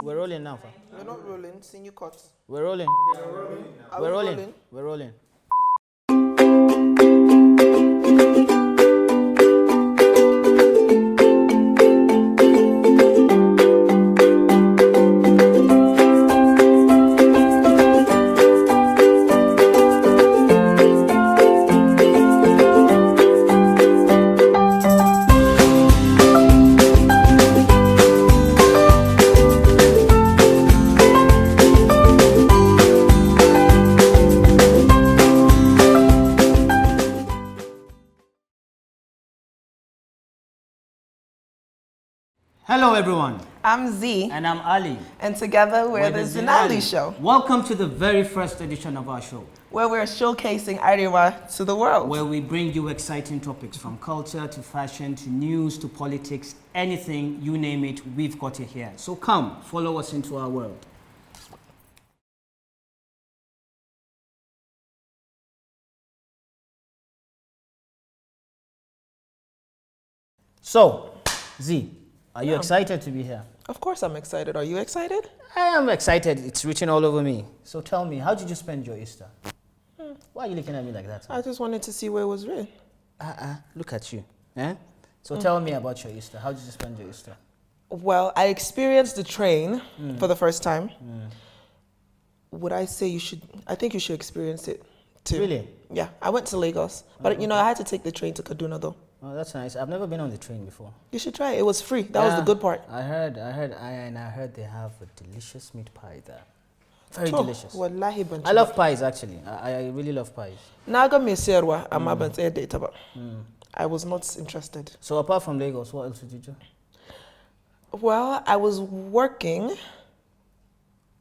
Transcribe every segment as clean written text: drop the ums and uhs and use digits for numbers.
We're rolling now, fam. We're not rolling. Senior cut. We're rolling. We're rolling. We're rolling. Hello everyone. I'm Z. And I'm Ali. And together we're the Zeenali Show. Welcome to the very first edition of our show, where we're showcasing Arewa to the world. where we bring you exciting topics from culture to fashion to news to politics, anything, you name it, we've got it here. So come, follow us into our world. So, Z, are you excited to be here? Of course I'm excited. Are you excited? I am excited. It's written all over me. So tell me, how did you spend your Easter? Why are you looking at me like that? I just wanted to see where it was written. Look at you. Eh? So tell me about your Easter. How did you spend your Easter? Well, I experienced the train for the first time. Would I say you should? I think you should experience it too. Really? Yeah, I went to Lagos, but you know, I had to take the train to Kaduna though. Oh, that's nice. I've never been on the train before. You should try it. It was free. That was the good part. I heard they have a delicious meat pie there. Very delicious. Wallahi I love pies actually. I really love pies. Naga mesirwa amabant air data ba. I was not interested. So apart from Lagos, what else did you do? Well, I was working.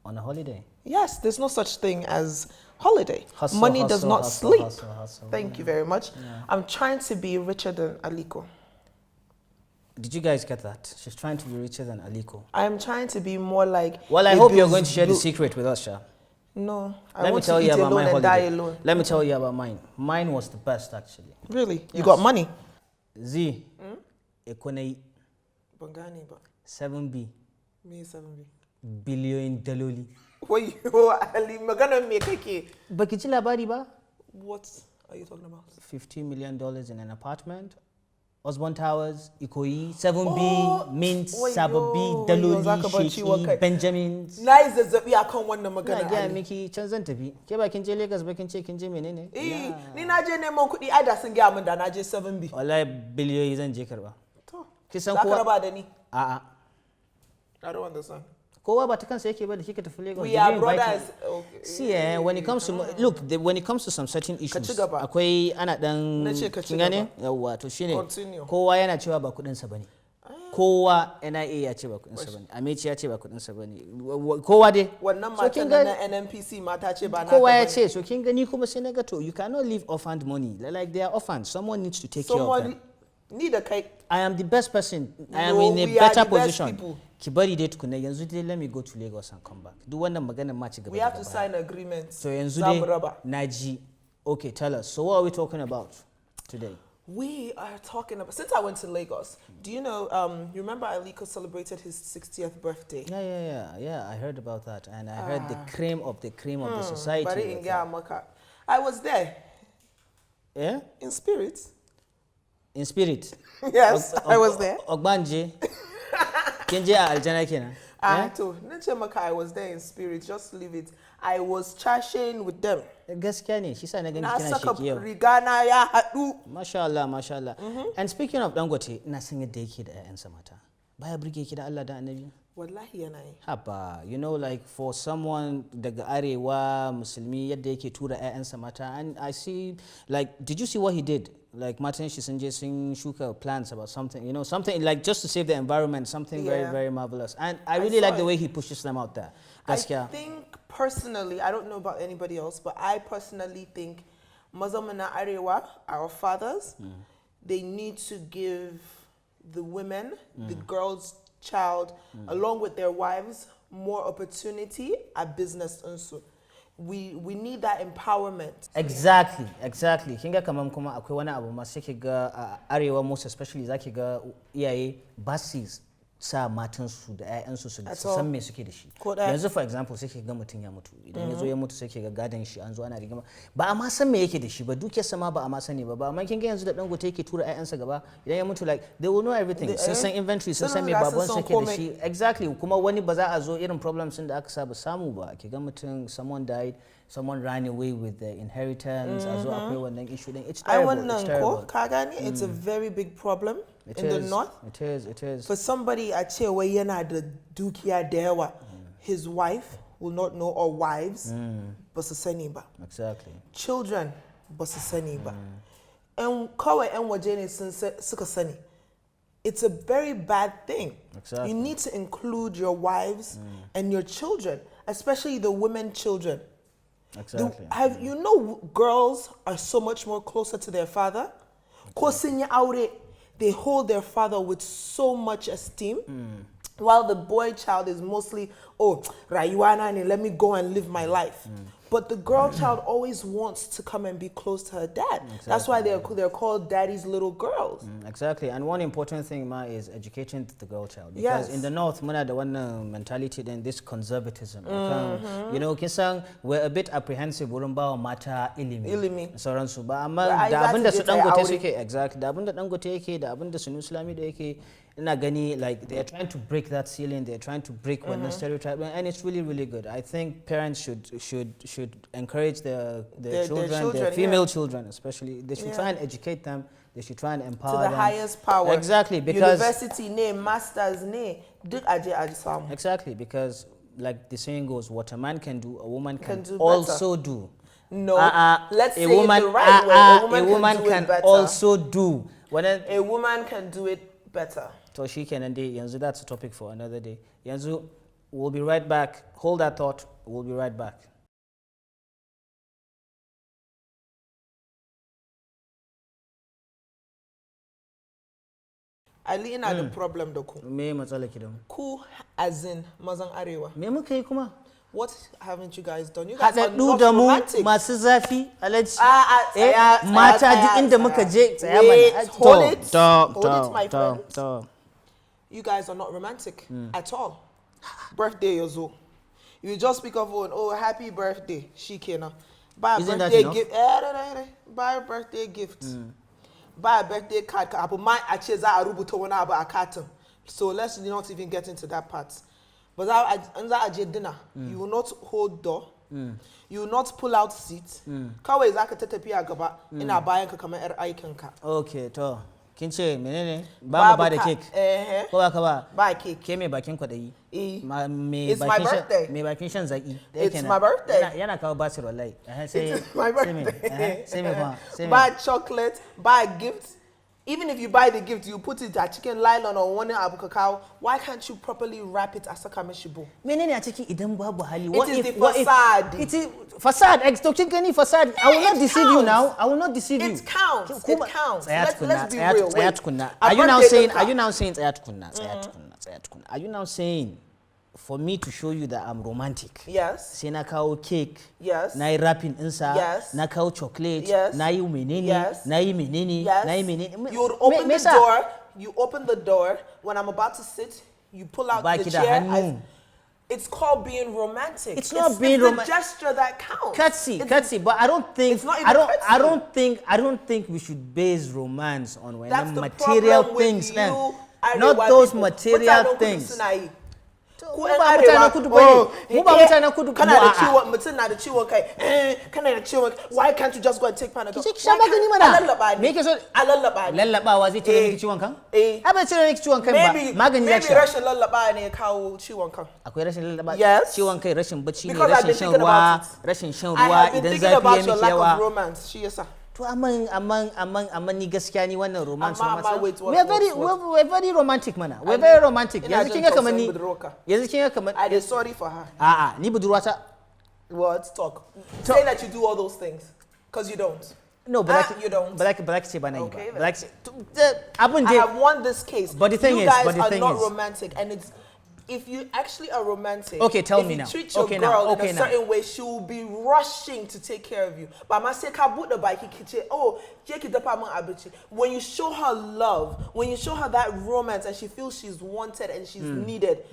On a holiday? Yes, there's no such thing as holiday. Hustle, Money hustle, does not hustle, sleep. hustle. Thank you very much. Yeah. I'm trying to be richer than Aliko. Did you guys get that? She's trying to be richer than Aliko. I'm trying to be more like... Well, I hope you're going to share the secret with us, Sha. No, Let me tell you about my holiday. Let me tell you about mine. Mine was the best, actually. Really? You got money? Z. Ekonei. Bangani ba. 7B. Me 7B. Billion Daloli. Wait, Ali, magana me kake. Baki labari ba? What are you talking about? $50 million in an apartment. Osborne Towers, Ikoyi, 7B, Mint, Sababi, Daloli, Sheki, Benjamins. Nice zazzabi akan wannan magana. Ya miki can zan tafi. Ke ba kin je Lagos ba kin ce kin je menene? Ni na je neman kuɗi ai da sun ga min da na je 7B. Wallahi biliyoyi zan je karba. To. Ki san kowa? Za ka raba da ni? A'a. I don't understand. Kowa ba ta kansa yake ba da kike tafi Lagos. We are brothers. Okay. See, when it comes to when it comes to some certain issues, akwai ana dan kin gane yawa to shine kowa yana cewa ba kudin sa bane. Kowa NIA ya ce ba kudin sa bane. Amechi ya ce ba kudin sa bane. Kowa dai wannan matan na NNPC mata ce ba na kowa ya ce so kin gani kuma sai naga to you cannot leave orphaned money. Like they are orphans. Someone needs to take care of them. Need a kite. I am the best person. I am in a better position. Kibari dai tukuna yanzu dai let me go to Lagos and come back. Duk wannan magana ma ci gaba. We have to sign agreement. So yanzu dai naji. Okay, tell us. So what are we talking about today? We are talking about, since I went to Lagos, do you know, you remember Aliko celebrated his 60th birthday? Yeah, I heard about that. And I heard the cream of the society. I was there. Yeah? In spirit. In spirit? Yes, I was there. Ogbanje. Kenje aljana kenan. I was there in spirit, just leave it. I was chatting with them. Gaskiya ne, shi sa na gani kina sheki yau. Riga na ya hadu. Masha Allah. And speaking of Dangote, ina san yadda yake da ƴaƴansa mata. Baya burge ki da Allah da Annabi? Wallahi yana yi. Haba, you know, like for someone daga Arewa musulmi yadda yake tura ƴaƴansa mata, and I see, like, did you see what he did? Like matan shi sun je sun shuka plants about something, you know, something like just to save the environment, something very, very marvelous. And I really like the way he pushes them out there. I think personally, I don't know about anybody else, but I personally think Mazamana Arewa, our fathers, they need to give the women, the girls' child, along with their wives, more opportunity at business also. We need that empowerment. Exactly. Kinga kamar kuma akwai wani abu ma sai kiga Arewa most especially zaki ga iyaye basis sa matansu da 'ya'yansu su At all. san me suke da shi. Ko ɗaya. Yanzu for example sai ke ga mutum ya mutu idan ya zo ya mutu sai ke ga gadon shi an zo ana rigima ba a ma san me yake da shi ba dukiyarsa ma ba a ma sani ba amma kin ga yanzu da dangote yake tura 'ya'yansa gaba idan ya mutu like they will know everything sun san inventory sun san me baban su yake da shi exactly kuma wani ba za a zo irin problems din da aka saba samu ba ki ga mutum someone died someone ran away with the inheritance a zo akwai wannan issue din it's terrible it's terrible. Ka gani it's a very big problem in the north. It is. For somebody a ce wai yana da dukiya da yawa, his wife will not know, or wives ba su sani ba. Exactly. Children ba su sani ba. And kawai 'yan waje ne suka sani. It's a very bad thing. Exactly. You need to include your wives and your children, especially the women children. Exactly. You know girls are so much more closer to their father? Ko sun yi aure, they hold their father with so much esteem, while the boy child is mostly, oh, rayuana ne, let me go and live my life. But the girl child always wants to come and be close to her dad. Exactly. That's why they're called daddy's little girls. Exactly. And one important thing, Ma, is educating the girl child. Because in the north, muna da wannan mentality then this conservatism. You know, kisan we're a bit apprehensive wurin bawa mata ilimi. Sauransu ba amma da abinda su dangote suke exactly. Da abinda dangote yake, da abinda su Islami da yake ina gani like they are trying to break that ceiling. They are trying to break one stereotype, and it's really good. I think parents should encourage their children, their female children especially. They should try and educate them. They should try and empower them. To the highest power. Exactly, because university name, masters name, exactly, because like the saying goes, what a man can do, a woman can also do. No, let's say woman, it the right way. A woman can also do. A woman can do it better. So she can and yanzu that's a topic for another day. Yanzu, we'll be right back. Hold that thought. We'll be right back. Ali ina da problem da ku. Me matsala ki da mu? Ku as in mazan Arewa. Me muka yi kuma? What haven't you guys done? You guys are not romantic. Masu zafi, alaji. Mata duk inda muka je tsaya mana. Hold it, my friends. You guys are not romantic at all. Birthday yozo. You just speak of one, oh, happy birthday, shikena. Buy a birthday gift. Buy a birthday gift. Buy a birthday card. So let's not even get into that part. But under dinner, you will not hold door. You will not pull out seat. Kawai zaka tattafiya gaba ina bayan ka kamar yar aikin ka. Okay, to. Kin ce menene? Ba mu ba da cake. Ko ba ka ba? Ba cake. Ke me bakin kwadayi? It's my birthday. Me bakin shan zaki. It's my birthday. Yana kawo basir wallahi. It's my birthday. Say me fa. Buy chocolate, buy a gift. Even if you buy the gift, you put it a chicken nylon or one abu cacao. Why can't you properly wrap it as a kamishibo? Menene a ciki idan babu hali? It is the facade. It is facade. Extortion kani facade. I will not deceive you now. I will not deceive you. It counts. It counts. Let's be real. Are you now saying? Are you now saying? Are you now saying? For me to show you that I'm romantic. Yes. Sai na kawo cake. Yes. Na yi wrapping insa. Yes. Na kawo chocolate. Yes. Na yi menene. Yes. Na yi menene. Yes. Na yi menene. You would open the door. You open the door. When I'm about to sit, you pull out the chair. It's called being romantic. It's not being romantic. It's the gesture that counts. Curtsy. But I don't think. It's not even I don't think we should base romance on when that's material things. Not those material things. Kana da ciwon kai. Why can't you just go and take Panadol? Lallabawa zai cire miki ciwon kan? Ba cire miki ciwon kan ba. Magani ya sha. Maybe rashin lallabawa ne ya kawo ciwon kan. Akwai rashin lallabawa? Yes. Ciwon kai rashin bacci ne, rashin shan ruwa idan zafi ya miki yawa. Romance, shi yasa. To amma ni gaskiya ni wannan romance. We're very romantic mana. We're very romantic. Yanzu kin ga kamar ni. Yanzu kin ga kamar. I am sorry for her. Ni budurwata. What? Talk. Say that you do all those things, because you don't. No, but you don't. But I say bana yi ba. I have won this case. But the thing you is, guys are not romantic, and it's if you actually are romantic, Okay, tell me now. If you treat your Okay, girl now. in Okay, a now. certain way, she will be rushing to take care of you. But I say, the bike, oh, when you show her love, when you show her that romance, and she feels she's wanted and she's needed,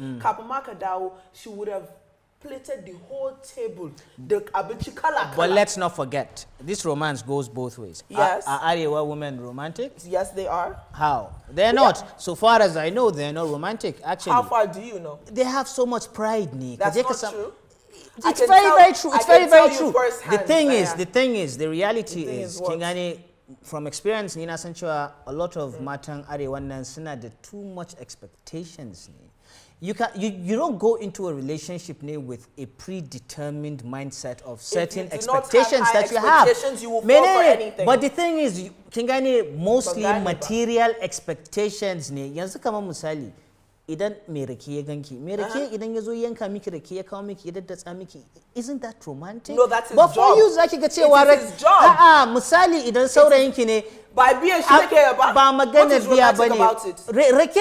she would have plated the whole table. But let's not forget, this romance goes both ways. Yes. Are Arewa women romantic? Yes, they are. How? They're not. So far as I know, they're not romantic, actually. How far do you know? They have so much pride, Nick. That's not true. It's very true. It's very true. The thing is, the reality is, Kingani, from experience, Nina Sanchua, a lot of Matang Arewa Sina, the too much expectations. You don't go into a relationship with a predetermined mindset of certain expectations that you have. You will fall for anything. But the thing is, Kingani, mostly material expectations. Yanzu kama musali, idan me rake ya ganki, me rake idan yazo yanka miki rake ya kawo miki ya daddatsa miki, isn't that romantic? No, that's his job. But for you zaki ga cewa it is his job. Misali idan saurayinki ne by biyan shi take ba. Ba magana biya bane. Rake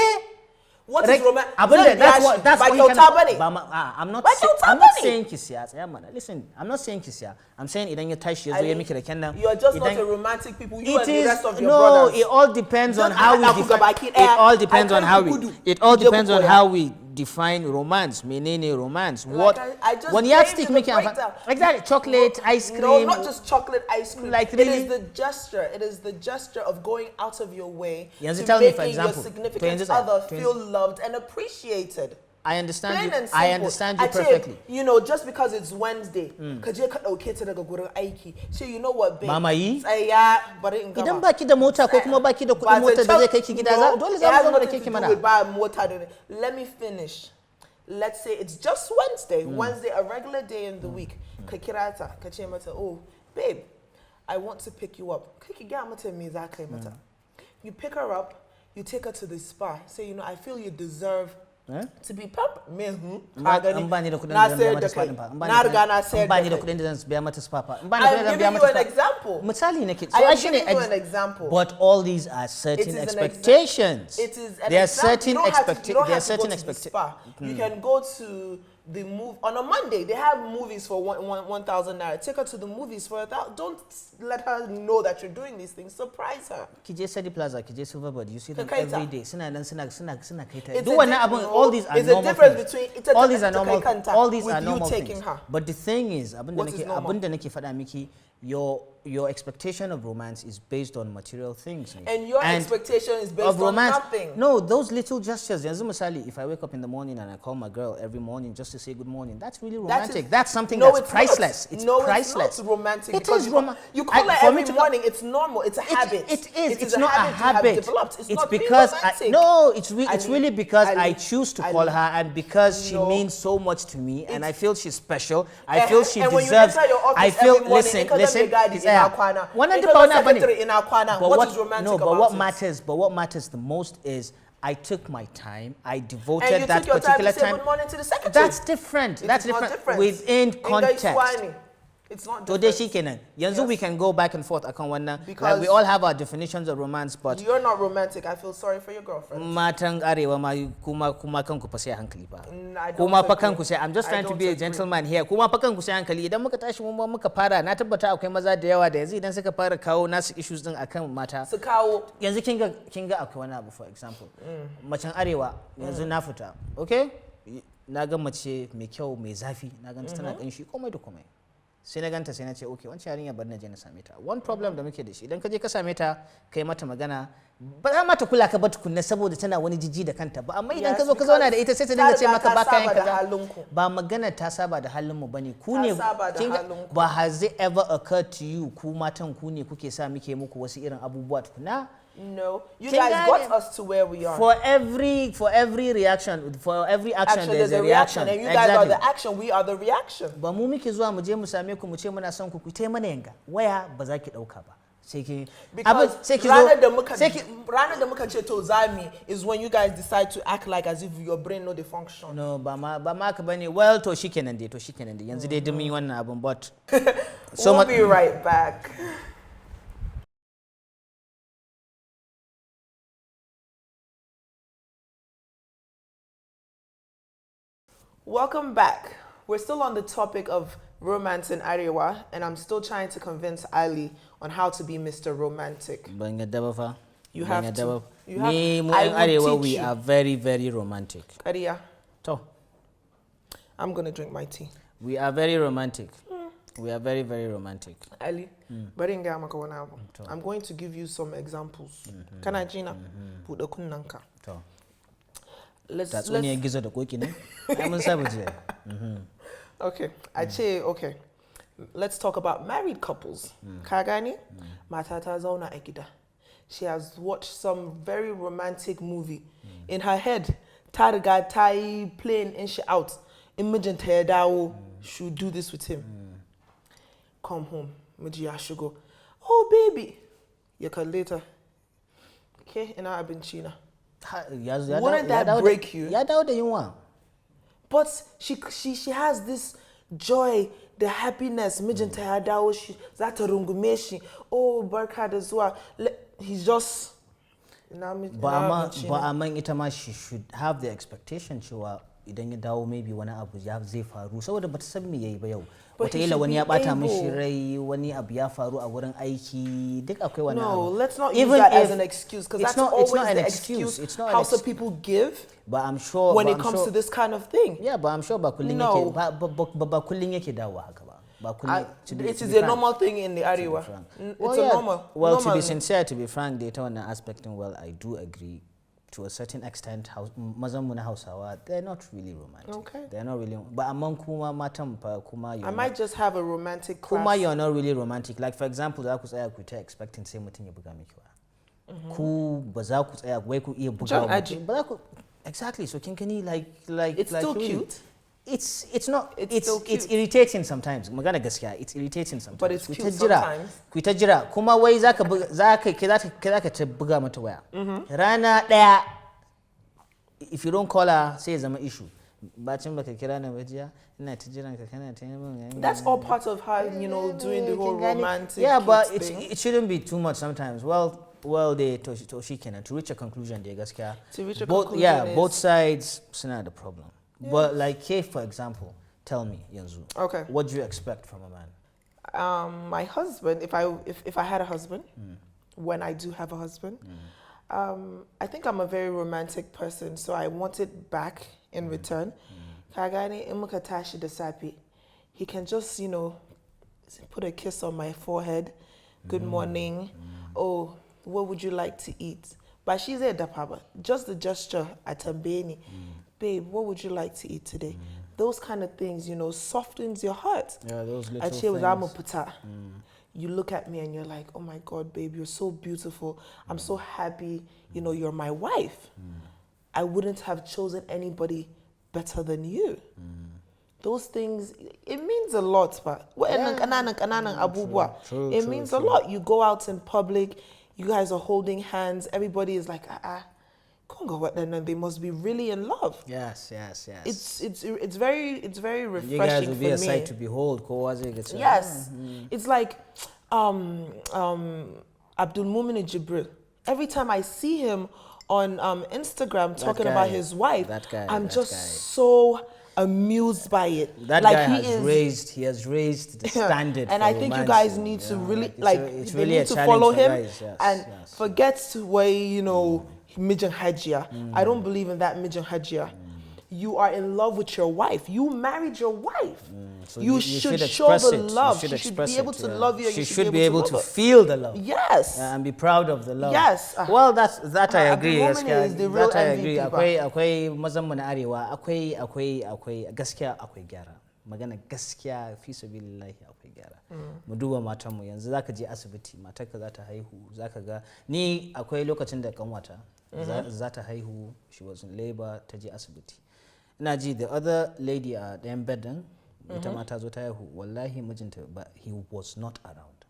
what is romantic? That's what I'm not saying kisya. Listen, I'm not saying kisya. I'm saying idan ya tashi yazo ya miki raken nan. You are just not a romantic people. You and the rest of your brothers. No, it all depends on how we define. It all depends on how we define romance. Menene romance. What? When you stick making exactly chocolate, ice cream. No, not just chocolate, ice cream. Like really? It is the gesture. It is the gesture of going out of your way to making your significant other feel loved and appreciated. I understand you. I understand you perfectly. You know, just because it's Wednesday, so you know what, babe? Mama yi? But it idan baki da mota ko kuma baki da kudin mota da zai kai ki gida za dole za mu zama da keke mana. Let me finish. Let's say it's just Wednesday. Wednesday, a regular day in the week. Ka kira ta, ka ce mata, oh, babe, I want to pick you up. You pick her up, you take her to the spa. Say, you know, I feel you deserve to be pampered. I'm giving you an example. But all these are certain expectations. There are certain expectations. You can go to the move on a Monday. They have movies for 1,000 naira. Take her to the movies for 1,000. Don't let her know that you're doing these things. Surprise her. Kije Sadi Plaza, Kije Silverbird. You see them every day. All these are normal things. All these are normal. All these are normal things. But the thing is, your expectation of romance is based on material things. And your expectation is based on nothing. No, those little gestures. If I wake up in the morning and I call my girl every morning just to say good morning, that's really romantic. That's something that's priceless. It's priceless. It's not romantic. It is romantic. You call her every morning. It's normal. It's a habit. It is. It's not a habit. It's because it's really because I choose to call her and because she means so much to me and I feel she's special. I feel she deserves. I feel listen. But what matters the most is I took my time. I devoted that particular time. That's different. That's different within context. It's not different. Yanzu we can go back and forth because we all have our definitions of romance, but you're not romantic. I feel sorry for your girlfriend. Matang Arewa ma kuma kanku fa sai hankali ba. Kuma fa kanku sai I'm just trying to be a gentleman here. Kuma fa kanku sai hankali idan muka tashi mun muka fara na tabbata akwai maza da yawa da yanzu idan suka fara kawo nasu issues din akan mata. Su kawo. Yanzu kinga akwai wani abu for example. Macen Arewa yanzu na fita. Okay? Na ga mace mai kyau mai zafi, na ganta tana kanshi komai da komai. Sai na ganta sai na ce okay wancan yarinya bar na je na same ta. One problem da muke da shi idan ka je ka same ta kai mata magana ba za mata kula ka ba tukunna saboda tana wani jijji da kanta ba amma idan ka zo ka zauna da ita sai ta dinga ce maka ba kayan kaza ba magana ta saba da halin mu bane ku ne ba has it ever occurred to you ku matan ku ne kuke sa muke muku wasu irin abubuwa tukunna. No, you guys got us to where we are. For every reaction, for every action there's a reaction. And you guys are the action, we are the reaction. Ba mu muke zuwa mu je mu same ku mu ce muna son ku ku tai mana yanga. Waya ba za ki dauka ba. Because ranar da muka ce to zami is when you guys decide to act like as if your brain no dey function. No, ba ma ka bane. Well, to shikenan dai. Yanzu dai dumi wannan abun but we'll be right back. Welcome back. We're still on the topic of romance in Arewa, and I'm still trying to convince Ali on how to be Mr. Romantic. You have to. You have. I will Arewa, teach we you. are very, very romantic. Aria, So, I'm gonna drink my tea. we are very romantic. We are very, very romantic. Ali, I'm going to give you some examples. Can I, Gina? Put the kunanka. So, Let's. when you gizo the cooking, I'm savage. Okay, I'd say okay. Let's talk about married couples. Kagani, Matata Zona Ekida. She has watched some very romantic movie. In her head, Targa Tai playing and she out. Imagine Tedao should do this with him. Come home, Mujia should go. Oh baby, you can later. Okay, and I've been China. Wouldn't that break you? Yeah, that you want. But she has this joy, the happiness. Mijin Tayadao, she Zatarungumeshi. Oh, Barkad as well. He's just. But among itama, she should have the expectation. She will. Idan ya dawo maybe wani abu ya zai faru saboda bata san me yayi ba yau wataƙila wani ya bata mishi rai wani abu ya faru a wurin aiki duk akwai wani abu. No, let's not use that as an excuse because that's always the excuse how some people give. But I'm sure when it comes to this kind of thing. Yeah, but I'm sure ba kullun yake ba kullun yake dawo haka ba. It is a normal thing in the Arewa. It's a normal. Well, to be sincere, to be frank, data on the aspect, well, I do agree. To a certain extent, Mazamuna Hausawa, they're not really romantic. Okay. They're not really. But among Kuma Matampa, Kuma, I might just have a romantic class. Kuma, you're not really romantic. Like, for example, I could expecting same thing you begamikwa. Ku bazaku where could you buga? Exactly. So kinkani like it's like still really, cute. It's not. It's irritating sometimes. Magana gaskiya. It's irritating sometimes. But it's cute sometimes. Kuitajira. Kuma wai zaka ta buga mata waya. Rana daya. If you don't call her, say it's an issue. Bacin baka kira na wajiya. Ina ta jiran ka kana ta yin. That's all part of her, doing the whole romantic. Yeah, but it shouldn't be too much sometimes. Well, they to reach a conclusion, they gaskiya. To reach a conclusion. Yeah, both sides. It's not the problem. Yeah. But like, hey, for example, tell me, Yanzu. Okay. What do you expect from a man? My husband. If I had a husband, when I do have a husband, I think I'm a very romantic person, so I want it back in return. Kagani imukatashi desapi. He can just put a kiss on my forehead. Good morning. Oh, what would you like to eat? But she's a dapaba. Just the gesture at Tambeni. Babe, what would you like to eat today? Those kind of things, softens your heart. Yeah, those little things. You look at me and you're like, oh my God, babe, you're so beautiful. I'm so happy, you're my wife. I wouldn't have chosen anybody better than you. Those things, it means a lot. But it means a lot. You go out in public, you guys are holding hands, everybody is like, then they must be really in love. Yes. It's very refreshing. You guys will be for a me. sight to behold. Yes, it's like Abdul Mumin Jibril. Every time I see him on Instagram talking about his wife, I'm just so amused by it. That guy has raised the standard. And I think you guys need to really need to follow him and forget way Mijin Hajia. I don't believe in that Mijin Hajia. You are in love with your wife. You married your wife. So you should show the love. She should be able to love you. She should be able to feel the love. Yes. And be proud of the love. Yes. Well, that I agree. Is the real that I agree. MVP. Akwai mazan mu na Arewa. Akwai gaskiya akwai gyara. Magana gaskiya fi sabilillahi akwai gyara. Mu duba matan mu yanzu zaka je asibiti matarka za ta haihu zaka ga ni akwai lokacin da kanwata za ta haihu, she was in labor, ta je asibiti. Ina ji the other lady a ɗayan bedin ita ma ta zo ta haihu wallahi mijinta ba he was not around.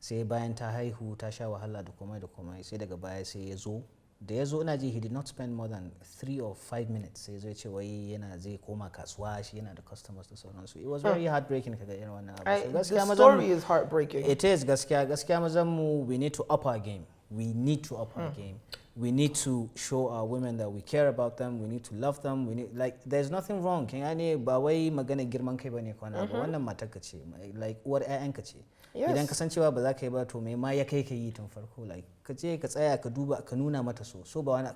Sai bayan ta haihu ta sha wahala da komai sai daga baya sai ya zo da ya zo ina ji he did not spend more than 3 or 5 minutes sai zai ce wai yana zai koma kasuwa shi yana da customers da sauransu. It was very heartbreaking kaga irin wannan abu. The story is heartbreaking. It is gaskiya mazan mu we need to up our game. We need to up our game. we need to show our women that we care about them. We need to love them. We need, like, there's nothing wrong. Kin gane ba wai magana girman kai bane kwana ba, wannan matarka ce, like uwar ƴaƴanka ce. Idan ka san cewa ba za ka yi ba, to me ma ya kai ka yi tun farko, like ka je ka tsaya ka duba ka nuna mata so ba wani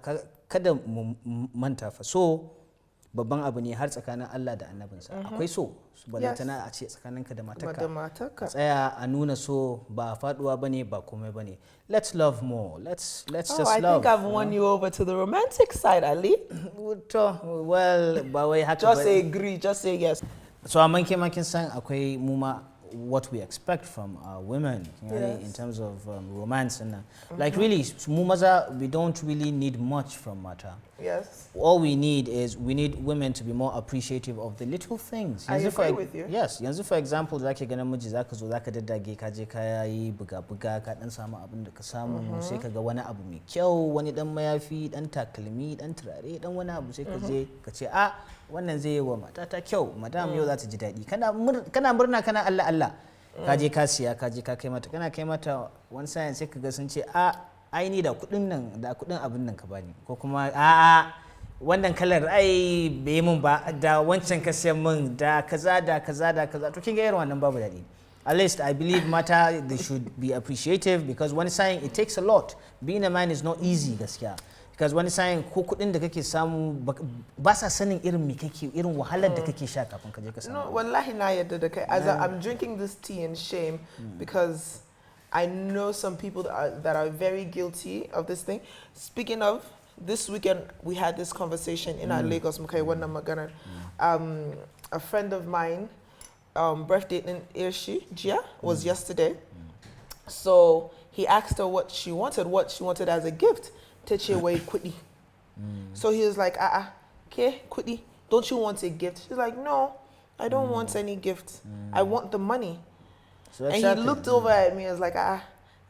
kada mu manta fa, so babban abu ne har tsakanin Allah da annabinsa. Akwai so balantana a ce tsakaninka da matarka tsaya a nuna so ba faduwa bane ba komai bane. Let's love more. Let's just love. I think I've won you over to the romantic side, Ali. Well, ba wai haka just say agree, just say yes. So amman ke ma kin san akwai mu ma what we expect from our women, in terms of romance and like really mu maza, we don't really need much from mata. Yes. All we need is women to be more appreciative of the little things. I agree with you. Yes. Yanzu for example, zaki ga namiji zaka zo zaka daddage ka je ka yi buga ka dan samu abin da ka samu, sai ka ga wani abu mai kyau, wani dan mayafi, dan takalmi, dan turare, dan wani abu, sai ka je ka ce wannan zai yi wa matata kyau, madam yau za ta ji daɗi, kana murna, kana Allah Allah, ka je ka siya, ka je ka kai mata, kana kai mata wani sa'in sai ka ga sun ce ai ni da kuɗin abin nan ka bani, ko kuma wannan kalar ai bai mun ba, da wancan ka siyan mun, da kaza, to kin ga irin wannan babu daɗi. At least I believe mata, they should be appreciative, because wani sa'in it takes a lot. Being a man is not easy gaskiya. Because wani sa'in ko kuɗin da kake samu ba sa sanin irin me kake, irin wahalar da kake sha kafin ka je ka samu. No, wallahi na yadda da kai. As I'm drinking this tea in shame, because I know some people that are very guilty of this thing. Speaking of, this weekend we had this conversation in our Lagos Mukai Wana Magana. A friend of mine, birthday in Irshi, Gia, was yesterday. So he asked her what she wanted as a gift. Teche way kwudi. So he was like, okay, kwudi, don't you want a gift? She's like, no, I don't want any gift. I want the money. So and he looked over at me and was like,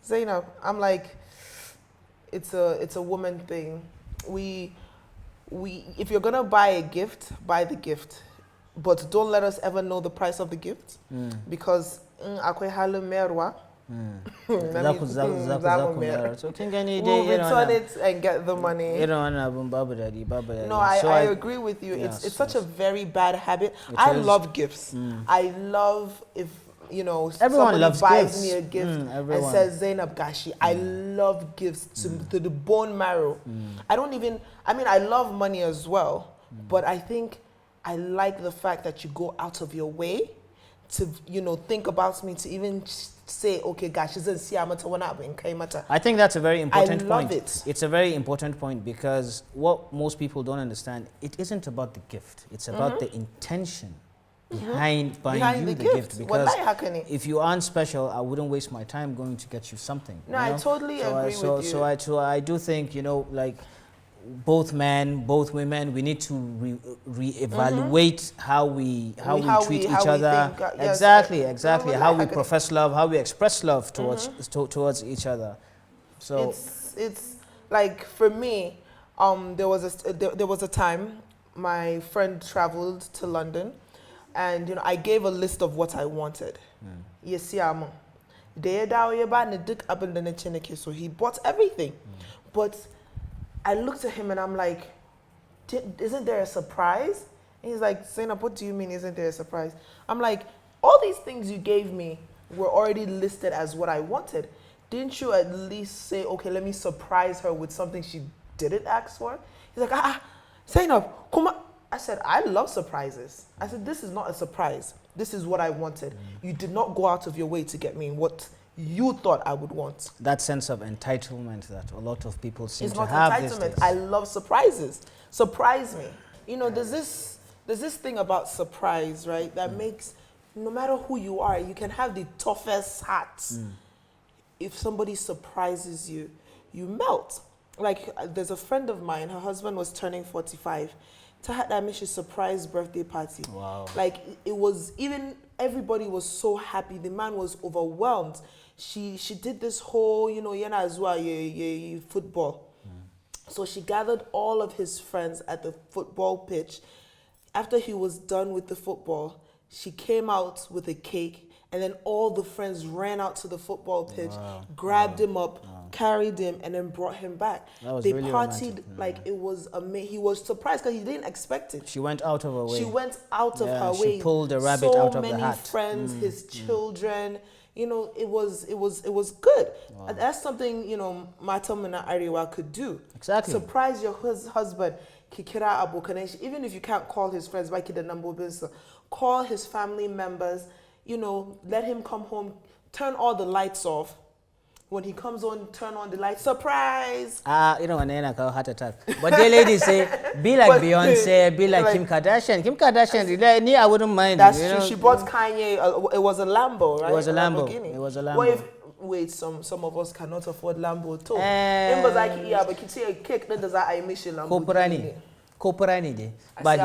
Zainab. I'm like, it's a woman thing. We if you're gonna buy a gift, buy the gift, but don't let us ever know the price of the gift, because akwe halu merwa. So kin gani dai we'll return it and get the money. Irin wannan abun babu dadi. No, I agree with you. It's such a very bad habit. I love gifts. I love if everyone loves buys gifts. me a gift and says Zainab Gashi. I love gifts to the bone marrow. I love money as well, but I think I like the fact that you go out of your way to think about me, to even say, okay, gosh, I think that's a very important point. I love it. It's a very important point, because what most people don't understand, it isn't about the gift. It's about the intention behind buying you the gift. Because if you aren't special, I wouldn't waste my time going to get you something. No, I totally agree with you. So I do think, like, both men, both women, we need to re-evaluate how we treat each other. Exactly. How we profess love, how we express love towards each other. So it's like, for me, there was a time my friend traveled to London, and I gave a list of what I wanted. So he bought everything, but I looked at him and I'm like, isn't there a surprise? And he's like, Zainab, what do you mean, isn't there a surprise? I'm like, all these things you gave me were already listed as what I wanted. Didn't you at least say, okay, let me surprise her with something she didn't ask for? He's like, Zainab, come on. I said, I love surprises. I said, this is not a surprise. This is what I wanted. You did not go out of your way to get me what you thought I would want. That sense of entitlement that a lot of people seem to have. It's not entitlement. I love surprises. Surprise me. There's this thing about surprise, right? That makes, no matter who you are, you can have the toughest hearts. If somebody surprises you, you melt. Like, there's a friend of mine, her husband was turning 45. Tahadamishi's surprise birthday party. Wow. Like, it was, even everybody was so happy. The man was overwhelmed. She did this whole, yana as well, football. So she gathered all of his friends at the football pitch. After he was done with the football, she came out with a cake, and then all the friends ran out to the football pitch, grabbed him up, carried him, and then brought him back. That was they really partied romantic. like it was amazing. He was surprised because he didn't expect it. She went out of her way. She went out of her she way. pulled the rabbit so out of the hat. many friends, his children. You know, it was good. Wow. And that's something, you know, Matamana Arewa could do. Exactly. Surprise your husband. Kikira Abu Kanesh. Even if you can't call his friends, call his family members. You know, let him come home. Turn all the lights off. When he comes on, turn on the lights. Surprise! You know, and then I got heart attack. But the ladies say, be like Beyonce, be like Kim Kardashian. Kim Kardashian, I wouldn't mind. That's true. She bought Kanye. It was a Lambo, right? It was a Lambo. It was a Lambo. What if? Wait, some of us cannot afford Lambo too. But cake that does I miss Lambo. Koperani, but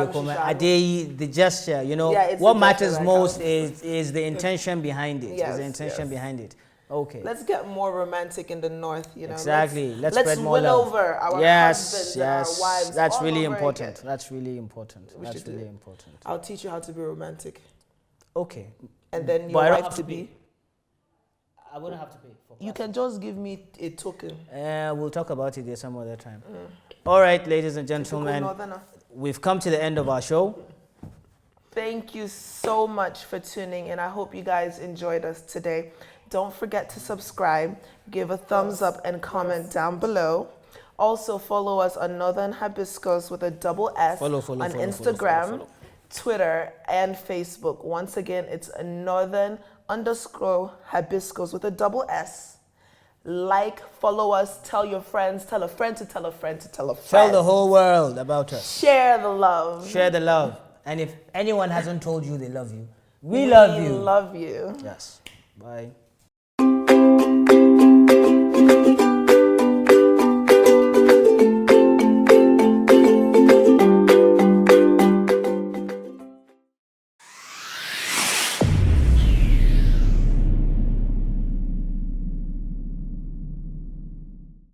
the gesture, you know, Yeah, what matters most is the intention behind it. Yes, is the intention yes. behind it. Okay. Let's get more romantic in the north, you know. Exactly. Let's spread more win love. over our Yes, husbands yes. and our wives. That's all really over important. again. That's really important. We That's should do really it. important. I'll teach you how to be romantic. Okay. And then But I your don't wife have to to be. I wouldn't have to pay for You can just give me a token. We'll talk about it there some other time. All right, ladies and gentlemen, we've come to the end of our show. Thank you so much for tuning in. I hope you guys enjoyed us today. Don't forget to subscribe, give a thumbs up, and comment down below. Also, follow us on Northern Hibiscus with a double S on Instagram, Twitter, and Facebook. Once again, it's a Northern_Hibiscus with a double S. Like, follow us, tell your friends, tell a friend to tell a friend to tell a friend. Tell the whole world about us. Share the love. Share the love. And if anyone hasn't told you they love you, we love you. We love you. Yes. Bye.